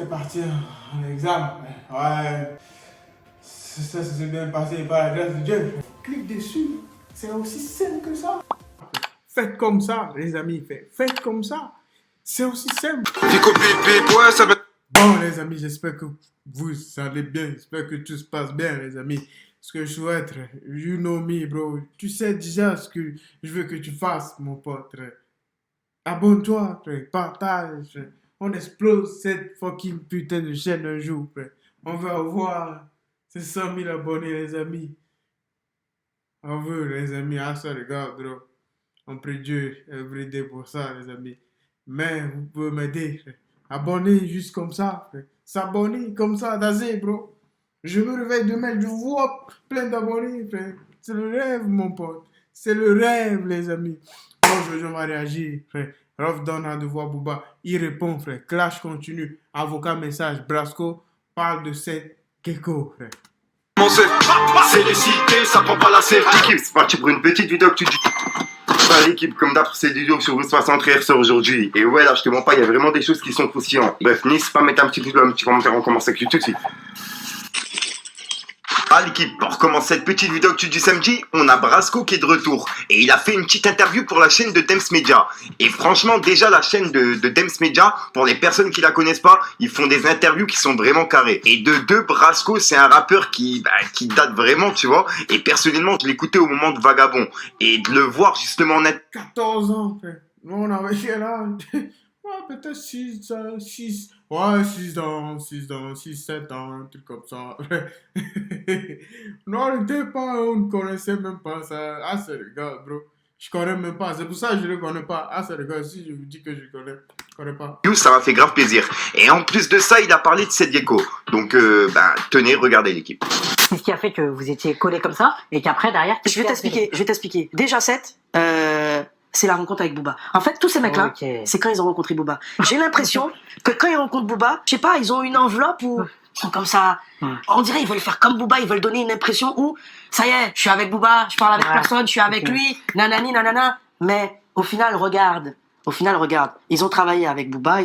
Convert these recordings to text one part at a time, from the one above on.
J'étais parti en examen. Ouais, ça s'est bien passé par la grâce de Dieu. Clique dessus, c'est aussi simple que ça. Faites comme ça, les amis, faites comme ça. C'est aussi simple. Pico pipi, ouais, ça va. Bon, les amis, j'espère que vous allez bien. J'espère que tout se passe bien, les amis. Ce que je souhaite, you know me, bro. Tu sais déjà ce que je veux que tu fasses, mon pote. Abonne-toi, partage. On explose cette fucking putain de chaîne un jour. On va avoir ces 100 000 abonnés, les amis. On veut, les amis. Ah, ça, regarde, bro. On prie Dieu everyday pour ça, les amis. Mais vous pouvez m'aider. Abonnez juste comme ça. S'abonner comme ça, d'azé, bro. Je me réveille demain, je vois plein d'abonnés, frère. C'est le rêve, mon pote. C'est le rêve, les amis. Aujourd'hui, on va réagir, frère. Rolf donne à devoir Booba. Il répond, frère. Clash continue. Avocat message. Brasco parle de cette gecko, frère. C'est les cités, ça prend pas la série. L'équipe, c'est parti pour une petite vidéo que tu dis. Enfin, l'équipe, comme d'hab, c'est du vidéo sur vous 60 sur aujourd'hui. Et ouais, là, je te mens pas, il y a vraiment des choses qui sont croustillantes. Bref, n'hésite pas à mettre un petit pouce bleu, un petit commentaire, on commence avec tout de suite. Ah l'équipe, pour commencer cette petite vidéo que du samedi, on a Brasco qui est de retour. Et il a fait une petite interview pour la chaîne de Dems Media. Et franchement, déjà la chaîne de Dems Media, pour les personnes qui la connaissent pas, ils font des interviews qui sont vraiment carrées. Et de deux, Brasco, c'est un rappeur qui date vraiment, tu vois. Et personnellement, je l'écoutais au moment de Vagabond. Et de le voir justement en 14 ans, frère. Nous, on avait quel âge? Ouais, peut-être 6 ans, 6. Ouais, 6 ans, 7 ans, un truc comme ça. Non, on n'était pas, on ne connaissait même pas ça. Ah, c'est le gars, bro. Je connais même pas. C'est pour ça que je ne le connais pas. Ah, c'est le gars, si je vous dis que je connais pas. ça m'a fait grave plaisir. Et en plus de ça, il a parlé de cette gecko. Donc, tenez, regardez l'équipe. Qu'est-ce qui a fait que vous étiez collé comme ça et qu'après, derrière... Je vais t'expliquer. Déjà, 7, c'est la rencontre avec Booba. En fait, tous ces mecs-là, c'est quand ils ont rencontré Booba. J'ai l'impression que quand ils rencontrent Booba, je sais pas, ils ont une enveloppe où ils sont comme ça. On dirait ils veulent faire comme Booba, ils veulent donner une impression où, ça y est, je suis avec Booba, je parle avec personne, je suis avec lui, nanani, nanana. Mais au final, regarde. Ils ont travaillé avec Booba,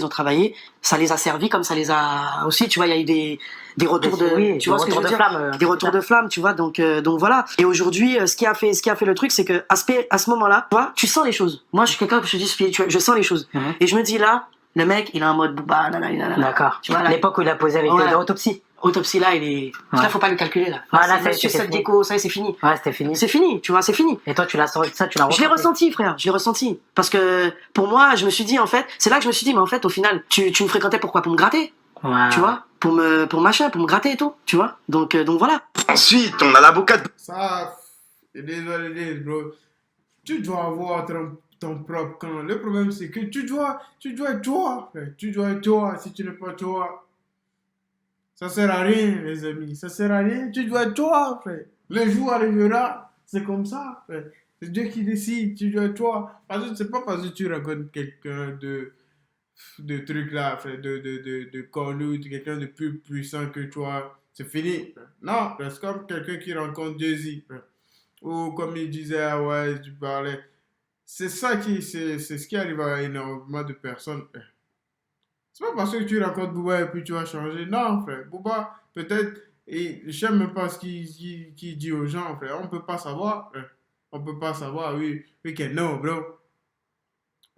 ça les a servi comme ça les a aussi, tu vois, il y a eu des retours de, tu vois ce que je veux dire, des retours de flamme, tu vois, donc voilà. Et aujourd'hui, ce qui a fait le truc, c'est que à ce moment-là, tu vois, tu sens les choses. Moi, je suis quelqu'un que je dis spirituel, je sens les choses. Et je me dis là, le mec, il est en mode Booba, nanana. D'accord. Tu vois, à l'époque où il a posé avec l'autopsie. Autopsie là, il est. Là, faut pas le calculer là. Voilà, c'est monsieur cette gecko, ça c'est fini. Ouais, c'était fini. C'est fini, tu vois, c'est fini. Et toi, tu l'as ressenti. Je l'ai ressenti, frère, je l'ai ressenti. Parce que pour moi, je me suis dit en fait, c'est là que je me suis dit, mais en fait, au final, tu me fréquentais pourquoi? Pour me gratter. Ouais. Tu vois, pour me gratter et tout, tu vois. Donc voilà. Ensuite, on a l'avocat de... Ça, désolé, bro. Tu dois avoir ton propre camp. Le problème, c'est que tu dois être toi, frère. Tu dois être toi. Si tu n'es pas toi, ça sert à rien, les amis. Ça sert à rien. Tu dois être toi, frère. Le jour arrivera. C'est comme ça, frère. C'est Dieu qui décide. Tu dois être toi. Parce que c'est pas parce que tu rencontres quelqu'un de trucs là, frère, de connu, de quelqu'un de plus puissant que toi. C'est fini, frère. Non, c'est comme quelqu'un qui rencontre Jay-Z, frère. Ou comme il disait, ah ouais, tu parlais. C'est ce qui arrive à énormément de personnes. C'est pas parce que tu rencontres Booba et puis tu vas changer. Non, frère. Booba, peut-être, et je sais même pas ce qu'il dit aux gens, frère. On peut pas savoir, frère. On peut pas savoir, oui, can know, bro.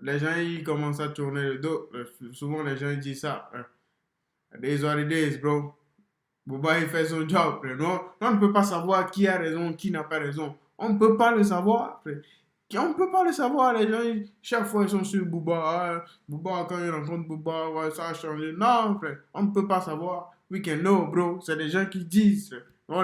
Les gens, ils commencent à tourner le dos. Souvent, les gens, ils disent ça. Days are the days, bro. Booba, il fait son job, frère. Non, on ne peut pas savoir qui a raison, qui n'a pas raison. On ne peut pas le savoir, frère. On ne peut pas le savoir, les gens, chaque fois ils sont sur Booba. Booba, quand ils rencontrent Booba, ouais, ça a changé. Non, frère, on ne peut pas savoir. We can know, bro. C'est des gens qui disent. On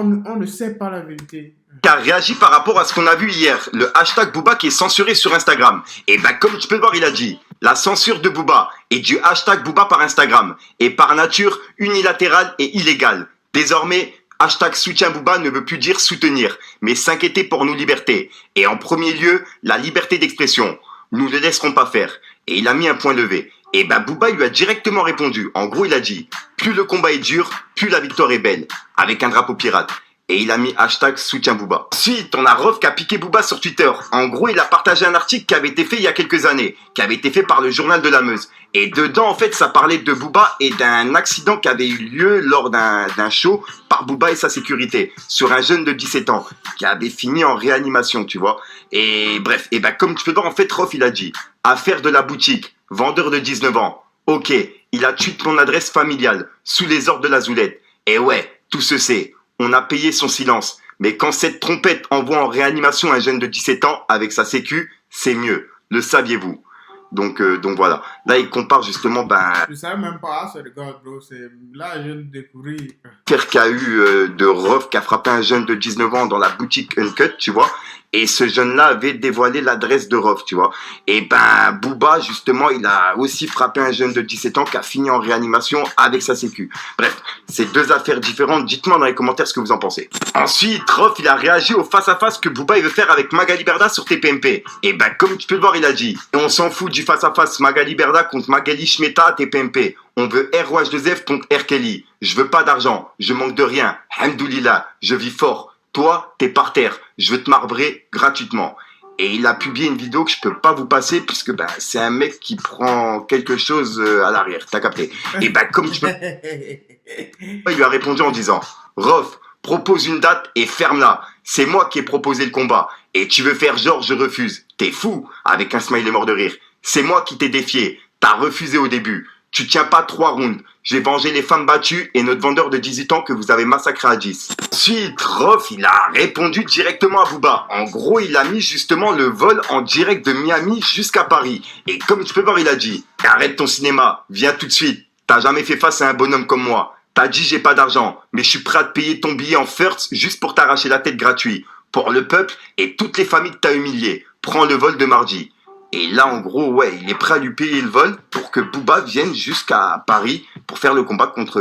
ne sait pas la vérité. Qui a réagi par rapport à ce qu'on a vu hier, le hashtag Booba qui est censuré sur Instagram. Et comme tu peux le voir, il a dit, la censure de Booba et du hashtag Booba par Instagram est par nature unilatérale et illégale. Désormais, hashtag soutien Booba ne veut plus dire soutenir, mais s'inquiéter pour nos libertés. Et en premier lieu, la liberté d'expression. Nous ne laisserons pas faire. Et il a mis un point levé. Et Booba lui a directement répondu. En gros, il a dit, plus le combat est dur, plus la victoire est belle. Avec un drapeau pirate. et il a mis hashtag soutien Booba. Ensuite, on a Rof qui a piqué Booba sur Twitter. En gros, il a partagé un article qui avait été fait il y a quelques années, qui avait été fait par le journal de la Meuse. Et dedans, en fait, ça parlait de Booba et d'un accident qui avait eu lieu lors d'un show par Booba et sa sécurité sur un jeune de 17 ans qui avait fini en réanimation, tu vois. Et bref, et ben comme tu peux voir, en fait, Rof, il a dit affaire de la boutique, vendeur de 19 ans. Ok, il a tué mon adresse familiale sous les ordres de la Zoulette. Et ouais, tout se sait. On a payé son silence. Mais quand cette trompette envoie en réanimation un jeune de 17 ans avec sa sécu, c'est mieux. Le saviez-vous? Donc voilà. Là, il compare justement, Je savais même pas, c'est le gars, bro. C'est là, je viens de découvrir. l'affaire qu'il y a eu de Rof qui a frappé un jeune de 19 ans dans la boutique Uncut, tu vois. Et ce jeune-là avait dévoilé l'adresse de Rof, tu vois. Et Booba, justement, il a aussi frappé un jeune de 17 ans qui a fini en réanimation avec sa sécu. Bref, c'est deux affaires différentes. Dites-moi dans les commentaires ce que vous en pensez. Ensuite, Rof, il a réagi au face-à-face que Booba, il veut faire avec Magali Berda sur TPMP. Et comme tu peux le voir, il a dit, on s'en fout du face-à-face Magali Berda contre Magali Shmeta à TPMP. On veut ROH2F contre R. Kelly. Je veux pas d'argent. Je manque de rien. Hamdoulillah. Je vis fort. Toi, t'es par terre. Je veux te marbrer gratuitement. Et il a publié une vidéo que je peux pas vous passer puisque c'est un mec qui prend quelque chose à l'arrière. T'as capté? Et comme tu peux, il lui a répondu en disant, Rof, propose une date et ferme-la. C'est moi qui ai proposé le combat. Et tu veux faire genre je refuse. T'es fou, avec un smiley mort de rire. C'est moi qui t'ai défié. T'as refusé au début. Tu tiens pas 3 rounds. J'ai vengé les femmes battues et notre vendeur de 18 ans que vous avez massacré à 10. Ensuite, Rof, il a répondu directement à Booba. En gros, il a mis justement le vol en direct de Miami jusqu'à Paris. Et comme tu peux voir, il a dit, arrête ton cinéma, viens tout de suite. T'as jamais fait face à un bonhomme comme moi. T'as dit j'ai pas d'argent, mais je suis prêt à te payer ton billet en first juste pour t'arracher la tête gratuit. Pour le peuple et toutes les familles que t'as humiliées. Prends le vol de mardi. Et là, en gros, ouais, il est prêt à lui payer le vol pour que Booba vienne jusqu'à Paris pour faire le combat contre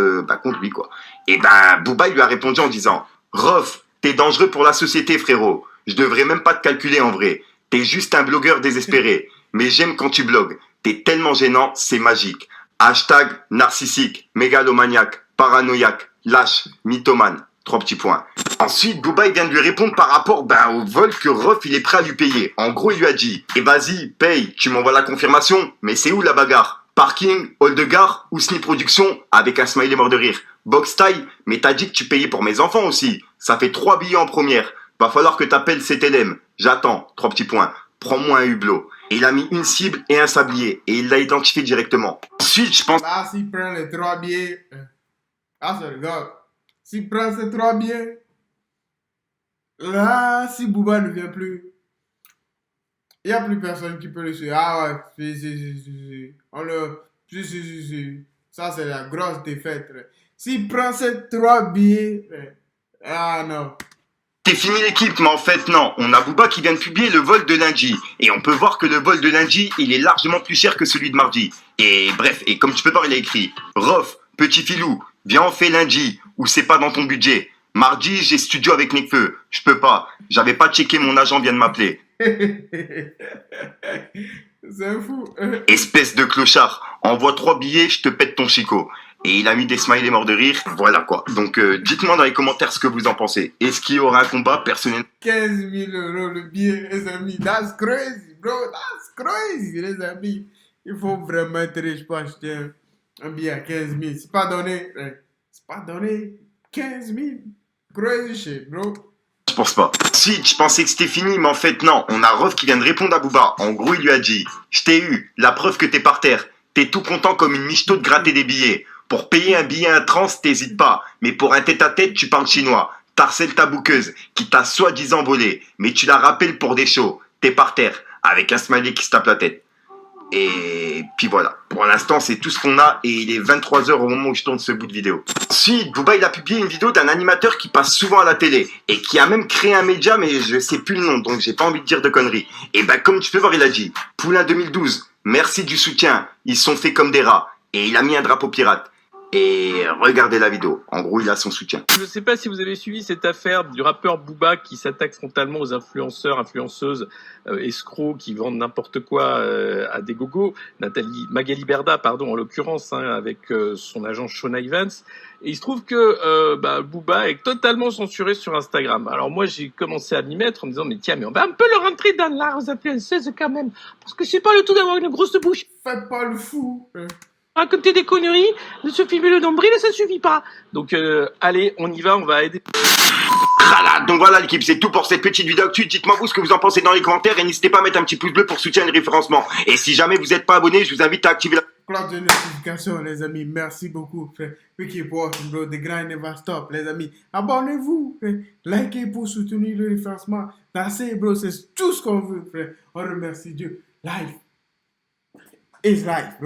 lui, quoi. Et Booba, il lui a répondu en disant, Rof, t'es dangereux pour la société, frérot. Je devrais même pas te calculer en vrai. T'es juste un blogueur désespéré. Mais j'aime quand tu blogues. T'es tellement gênant, c'est magique. Hashtag narcissique, mégalomaniaque, paranoïaque, lâche, mythomane. 3 petits points. Ensuite, Booba, il vient de lui répondre par rapport au vol que Rof, il est prêt à lui payer. En gros, il lui a dit, vas-y, paye, tu m'envoies la confirmation, mais c'est où la bagarre? Parking, hall de gare ou Sni Production avec un smiley mort de rire. Box taille, mais t'as dit que tu payais pour mes enfants aussi. Ça fait 3 billets en première. Va falloir que t'appelles CTLM. J'attends. 3 petits points. Prends-moi un hublot. Et il a mis une cible et un sablier. Et il l'a identifié directement. Ensuite, je pense... Là, s'il prend les 3 billets... Ah, c'est le gars. S'il prend ces 3 billets... Là, si Booba ne vient plus... Il n'y a plus personne qui peut le suivre. Ah ouais, si. On le... Si. Ça, c'est la grosse défaite. S'il prend ces 3 billets... Ah non. C'est fini l'équipe, mais en fait non, on a Booba qui vient de publier le vol de lundi, et on peut voir que le vol de lundi, il est largement plus cher que celui de mardi. Et bref, et comme tu peux voir, il a écrit, Rof, petit filou, viens on fait lundi, ou c'est pas dans ton budget. Mardi, j'ai studio avec Nekfeu, je peux pas, j'avais pas checké, mon agent vient de m'appeler. C'est fou. Espèce de clochard, envoie 3 billets, je te pète ton chicot. Et il a mis des smileys morts de rire, voilà quoi. Donc dites-moi dans les commentaires ce que vous en pensez. Est-ce qu'il y aura un combat personnel? 15 000 € le billet, les amis. That's crazy, bro. That's crazy, les amis. Il faut vraiment être riche pour acheter un billet à 15 000. C'est pas donné. C'est pas donné. 15 000. Crazy shit, bro. Je pense pas. Si, je pensais que c'était fini, mais en fait non. On a Rof qui vient de répondre à Booba. En gros, il lui a dit, je t'ai eu, la preuve que t'es par terre. T'es tout content comme une michto de gratter des billets. Pour payer un billet à un trans, t'hésites pas. Mais pour un tête-à-tête, tu parles chinois. T'harcèles ta bouqueuse, qui t'a soi-disant volé. Mais tu la rappelles pour des shows. T'es par terre, avec un smiley qui se tape la tête. Et puis voilà. Pour l'instant, c'est tout ce qu'on a. Et il est 23 h au moment où je tourne ce bout de vidéo. Ensuite, Booba, il a publié une vidéo d'un animateur qui passe souvent à la télé. Et qui a même créé un média, mais je sais plus le nom. Donc j'ai pas envie de dire de conneries. Et comme tu peux voir, il a dit, Poulain 2012, merci du soutien. Ils sont faits comme des rats. Et il a mis un drapeau pirate. Et regardez la vidéo. En gros, il a son soutien. Je ne sais pas si vous avez suivi cette affaire du rappeur Booba qui s'attaque frontalement aux influenceurs, influenceuses, escrocs qui vendent n'importe quoi à des gogos. Magali Berda, pardon, en l'occurrence, hein, avec son agent Shona Evans. Et il se trouve que Booba est totalement censuré sur Instagram. Alors moi, j'ai commencé à m'y mettre en me disant, mais tiens, mais on va un peu le rentrer dans l'art aux influenceuses quand même. Parce que c'est pas le tout d'avoir une grosse bouche. Faites pas le fou. Raconter des conneries, de se filmer le nombril, ça suffit pas. Donc allez, on y va, on va aider. Voilà, donc voilà l'équipe, c'est tout pour cette petite vidéo actu. Dites-moi vous ce que vous en pensez dans les commentaires et n'hésitez pas à mettre un petit pouce bleu pour soutenir le référencement. Et si jamais vous n'êtes pas abonné, je vous invite à activer la cloche de notification, les amis. Merci beaucoup. We keep watching, bro. The grind never stop, les amis. Abonnez-vous. Likez pour soutenir le référencement. That's it, bro. C'est tout ce qu'on veut, frère. On remercie Dieu. Life is life, bro.